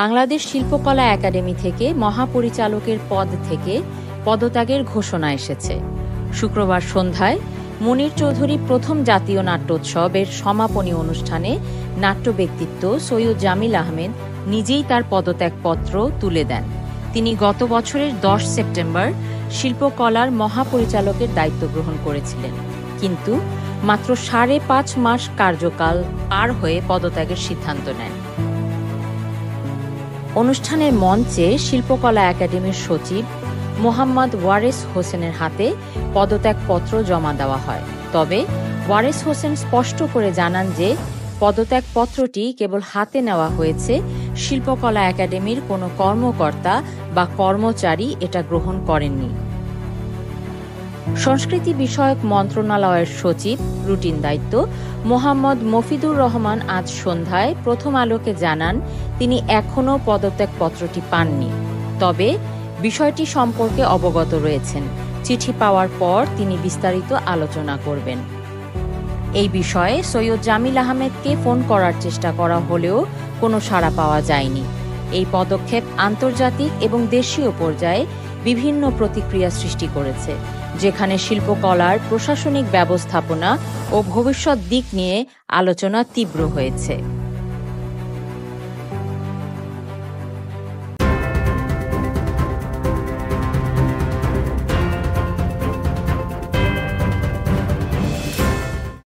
বাংলাদেশ শিল্পকলা একাডেমি থেকে মহাপরিচালকের পদ থেকে পদত্যাগের ঘোষণা এসেছে। শুক্রবার সন্ধ্যায় মুনীর চৌধুরী প্রথম জাতীয় নাট্যোৎসবের সমাপনী অনুষ্ঠানে নাট্য ব্যক্তিত্ব সৈয়দ জামিল আহমেদ নিজেই তার পদত্যাগপত্র তুলে দেন। তিনি গত বছরের 10 সেপ্টেম্বর শিল্পকলার মহাপরিচালকের দায়িত্ব গ্রহণ করেছিলেন, কিন্তু মাত্র 5.5 মাস কার্যকাল পার হয়ে পদত্যাগের সিদ্ধান্ত নেন। অনুষ্ঠানের মঞ্চে শিল্পকলা একাডেমির সচিব মোহাম্মদ ওয়ারেস হোসেনের হাতে পদত্যাগপত্র জমা দেওয়া হয়। তবে ওয়ারেস হোসেন স্পষ্ট করে জানান যে পদত্যাগপত্রটি কেবল হাতে নেওয়া হয়েছে, শিল্পকলা একাডেমির কোনো কর্মকর্তা বা কর্মচারী এটা গ্রহণ করেননি। সংস্কৃতি বিষয়ক মন্ত্রণালয়ের সচিব রুটিন দায়িত্ব মোহাম্মদ মফিদুর রহমান আজ সন্ধ্যায় প্রথম আলোকে জানান তিনি এখনও পদত্যাগপত্রটি পাননি, তবে বিষয়টি সম্পর্কে অবগত রয়েছেন। চিঠি পাওয়ার পর তিনি বিস্তারিত আলোচনা করবেন। এই বিষয়ে সৈয়দ জামিল আহমেদকে ফোন করার চেষ্টা করা হলেও কোনো সাড়া পাওয়া যায়নি। এই পদক্ষেপ আন্তর্জাতিক এবং দেশীয় পর্যায়ে বিভিন্ন প্রতিক্রিয়া সৃষ্টি করেছে, যেখানে শিল্পকলার প্রশাসনিক ব্যবস্থাপনা ও ভবিষ্যৎ দিক নিয়ে আলোচনা তীব্র হয়েছে।